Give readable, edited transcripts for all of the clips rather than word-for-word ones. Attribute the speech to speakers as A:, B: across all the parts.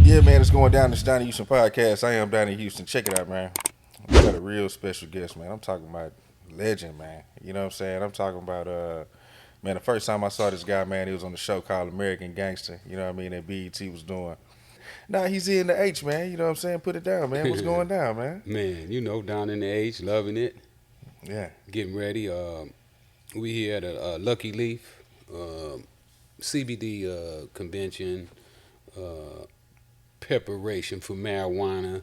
A: Yeah, man, it's going down. This Donnie Houston podcast. I am Donnie Houston. Check it out, man. We got a real special guest, man. I'm talking about legend, man. You know what I'm saying? I'm talking about man. The first time I saw this guy, man, he was on the show called American Gangster. You know what I mean? That BET was doing. Now he's in the H, man. You know what I'm saying? Put it down, man. What's going down, man?
B: Man, down in the H, loving it,
A: Yeah,
B: getting ready. We here at a Lucky Leaf CBD convention, preparation for marijuana.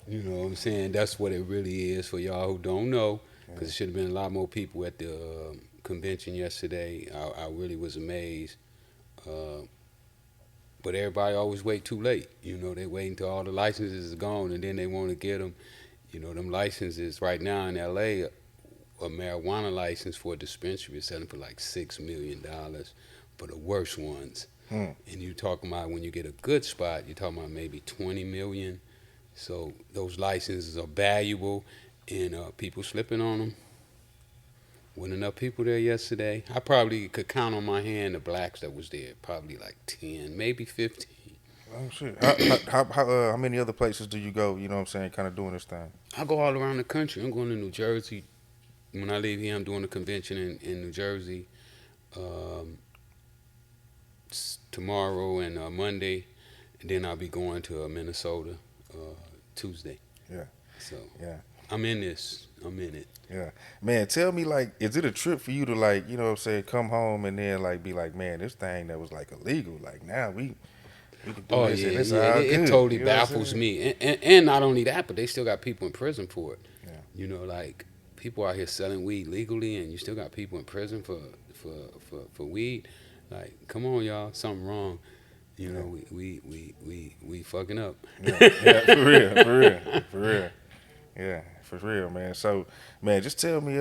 B: You know what I'm saying? That's what it really is for y'all who don't know, because there should have been a lot more people at the convention yesterday. I really was amazed. But everybody always wait too late. They wait until all the licenses is gone, and then they want to get them. Them licenses right now in L.A., a marijuana license for a dispensary is selling for like $6 million for the worst ones. And you talking about when you get a good spot, you're talking about maybe 20 million. So those licenses are valuable, and people slipping on them. Wasn't enough people there yesterday. I probably could count on my hand the blacks that was there. Probably like 10, maybe 15.
A: oh shit. How many other places do you go? You know what I'm saying? Kind of doing this thing.
B: I go all around the country. I'm going to New Jersey. When I leave here, I'm doing a convention in New Jersey tomorrow and Monday. And then I'll be going to Minnesota Tuesday.
A: Yeah.
B: So
A: Yeah.
B: I'm in this. I'm in it.
A: Yeah. Man, tell me, like, is it a trip for you to, like, you know what I'm saying, come home and then, like, be like, man, this thing that was, like, illegal, like, now we can do
B: Oh,
A: this and
B: yeah,
A: it's
B: yeah.
A: all
B: It
A: good.
B: totally
A: You know what I'm
B: baffles
A: saying?
B: me. And not only that, but they still got people in prison for it.
A: Yeah.
B: Like, people out here selling weed legally, and you still got people in prison for weed. Like, come on, y'all, something wrong. We fucking up.
A: Yeah, for real. Yeah, for real, man. So, man, just tell me,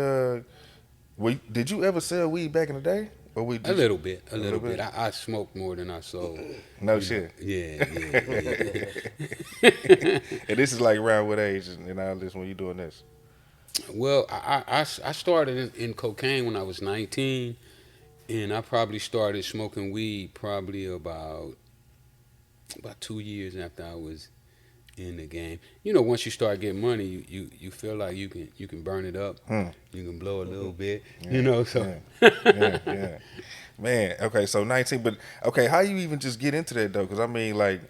A: did you ever sell weed back in the day? Or we
B: A
A: just,
B: little bit. I smoked more than I sold.
A: no shit.
B: Yeah.
A: And this is like around what age and all this when you doing this?
B: Well, I started in cocaine when I was 19, and I probably started smoking weed probably about 2 years after I was in the game. Once you start getting money, you feel like you can burn it up. You can blow a little bit. So
A: Yeah. Man, okay, so 19, but okay, how you even just get into that though? Because I mean, like,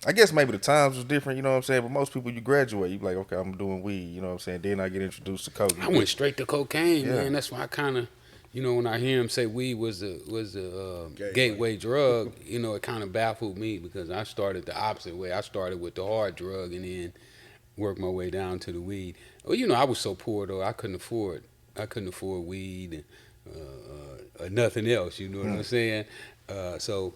A: I guess maybe the times was different, you know what I'm saying? But most people, you graduate, you be like, okay, I'm doing weed, you know what I'm saying? Then I get introduced to coke.
B: I went straight to cocaine,
A: Yeah.
B: man. That's why I kind of, when I hear him say weed was a gateway drug, it kind of baffled me, because I started the opposite way. I started with the hard drug and then worked my way down to the weed. Well, I was so poor though, I couldn't afford weed and nothing else. You know what I'm saying? So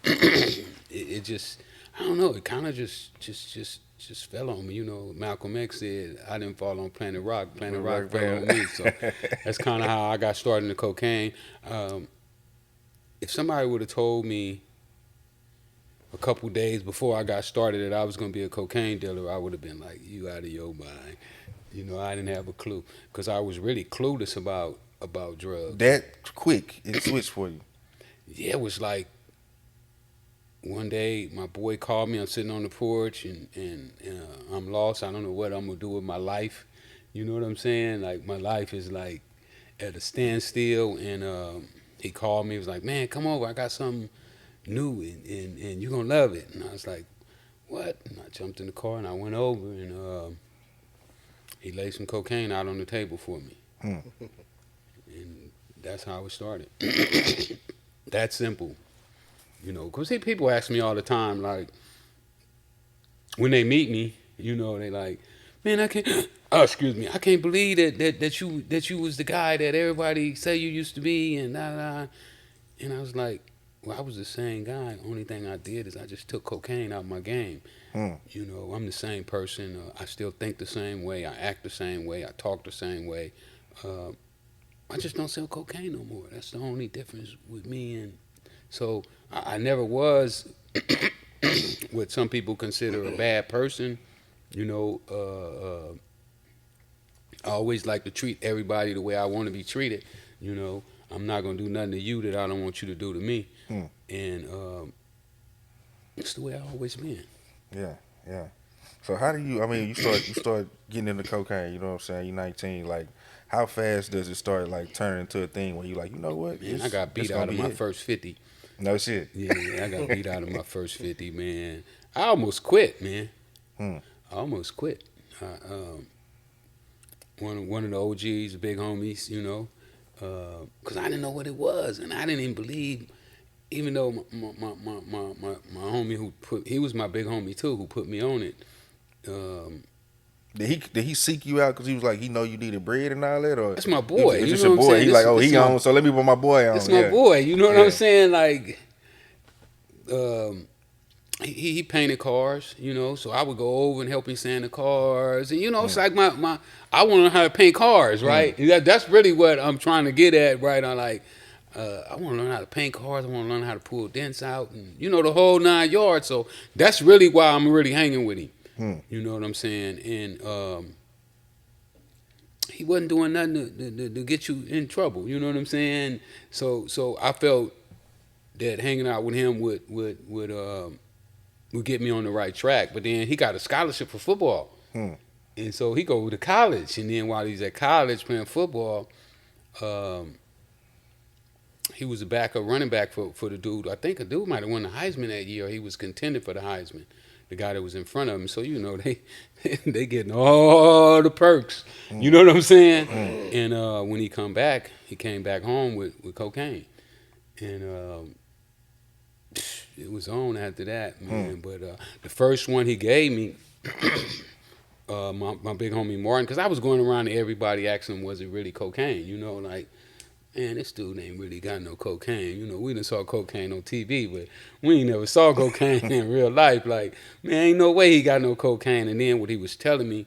B: it just, I don't know. It kind of just fell on me. Malcolm X said, "I didn't fall on Planet Rock. Planet Rock fell on me." So that's kind of how I got started in the cocaine. If somebody would have told me a couple days before I got started that I was going to be a cocaine dealer, I would have been like, "You out of your mind." I didn't have a clue, because I was really clueless about drugs.
A: That quick, it switched for you.
B: Yeah, it was like one day my boy called me. I'm sitting on the porch and I'm lost. I don't know what I'm gonna do with my life. You know what I'm saying? Like, my life is like at a standstill. And he called me. He was like, "Man, come over. I got something new and you're gonna love it." And I was like, "What?" And I jumped in the car and I went over, and he laid some cocaine out on the table for me. And that's how it started. That simple. Because people ask me all the time, like, when they meet me, they like, "Man, I can't," excuse me, "I can't believe that you was the guy that everybody say you used to be," and da. And I was like, well, I was the same guy. Only thing I did is I just took cocaine out of my game. I'm the same person. I still think the same way. I act the same way. I talk the same way. I just don't sell cocaine no more. That's the only difference with me. And so I never was what some people consider a bad person. I always like to treat everybody the way I want to be treated. I'm not going to do nothing to you that I don't want you to do to me. And It's the way I always been.
A: Yeah, yeah. So how do you? I mean, you start getting into cocaine. You know what I'm saying? You're 19. Like, how fast does it start like turning into a thing where you like, you know what?
B: Man, I got beat
A: gonna
B: out of
A: be
B: my
A: it.
B: first 50.
A: No shit.
B: Yeah, I got beat out of my first 50, man. I almost quit, man.
A: Hmm.
B: I almost quit. One of the OGs, the big homies, you know, because I didn't know what it was, and I didn't even believe. Even though my homie he was my big homie too, who put me on it.
A: Did he seek you out because he was like he know you needed bread and all that, or
B: That's my boy.
A: it's
B: You
A: just
B: know
A: your
B: what I'm
A: boy?
B: saying?
A: He like, oh,
B: This
A: he
B: my,
A: on, so let me put my boy on.
B: It's my boy. You know what
A: Yeah.
B: I'm saying? Like, he painted cars, you know, so I would go over and help him sand the cars, and you know, it's like my I want to learn how to paint cars, right? That's really what I'm trying to get at, right? I'm like, I want to learn how to paint cars. I want to learn how to pull dents out, and you know, the whole 9 yards. So that's really why I'm really hanging with him. You know what I'm saying? And he wasn't doing nothing to get you in trouble. You know what I'm saying? So I felt that hanging out with him would get me on the right track. But then he got a scholarship for football. And so he go to college. And then while he's at college playing football, he was a backup running back for the dude. I think a dude might have won the Heisman that year. He was contended for the Heisman, the guy that was in front of him. So, you know, they getting all the perks. You know what I'm saying? And when he came back home with cocaine. And it was on after that, man. But the first one he gave me, my big homie Martin, because I was going around to everybody asking him, was it really cocaine? You know, like, man, this dude ain't really got no cocaine. You know, we done saw cocaine on TV, but we ain't never saw cocaine in real life. Like, man, ain't no way he got no cocaine. And then what he was telling me,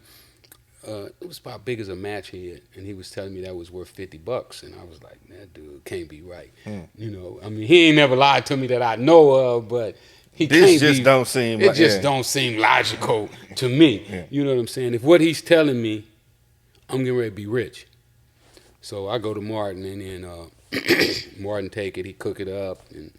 B: it was about big as a match head, and he was telling me that was worth $50, and I was like, that dude can't be right. You know, I mean, he ain't never lied to me that I know of, but he
A: This
B: can't
A: just
B: be.
A: don't seem.
B: It just don't seem logical to me. You know what I'm saying? If what he's telling me, I'm getting ready to be rich. So I go to Martin, and then Martin take it, he cook it up, and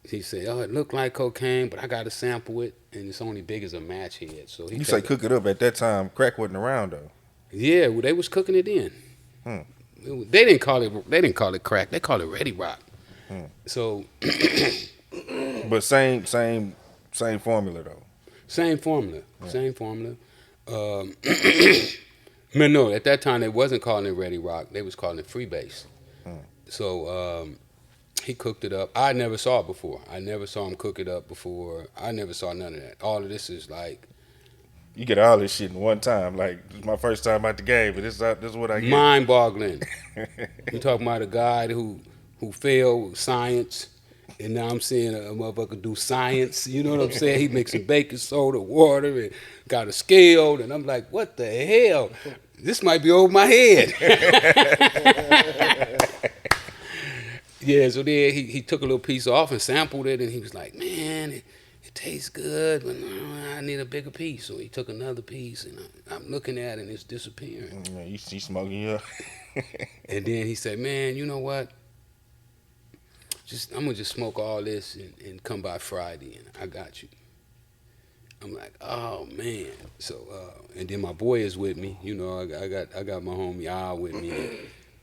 B: he said, oh, it looked like cocaine, but I got to sample it, and it's only big as a match head. So
A: You say cook it up at that time. Crack wasn't around though.
B: Yeah, well, they was cooking it in. They didn't call it crack. They called it Ready Rock. So,
A: but same formula though.
B: Same formula. Man, no, at that time they wasn't calling it Ready Rock. They was calling it Freebase. So he cooked it up. I never saw it before. I never saw him cook it up before. I never saw none of that. All of this is like,
A: you get all this shit in one time. Like, this is my first time at the game, but this is what I get.
B: Mind-boggling. You talking about a guy who failed science, and now I'm seeing a motherfucker do science. You know what I'm saying? He mixing baking soda, water, and got a scale, and I'm like, what the hell? This might be over my head. Yeah, so then he took a little piece off and sampled it, and he was like, man, it tastes good, but no, I need a bigger piece. So he took another piece, and I'm looking at it, and it's disappearing.
A: You see smoking you up.
B: And then he said, man, you know what? I'm going to just smoke all this and come by Friday, and I got you. I'm like, oh, man. So, and then my boy is with me. You know, I got my homie Al with me,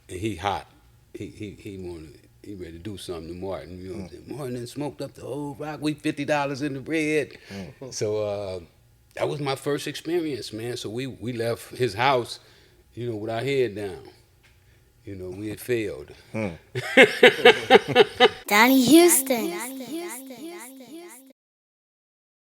B: and he hot. He ready to do something to Martin. You know what I'm saying? Martin done smoked up the whole rock. We $50 in the bread. So that was my first experience, man. So we left his house, you know, with our head down. You know, we had failed.
C: Donnie Houston.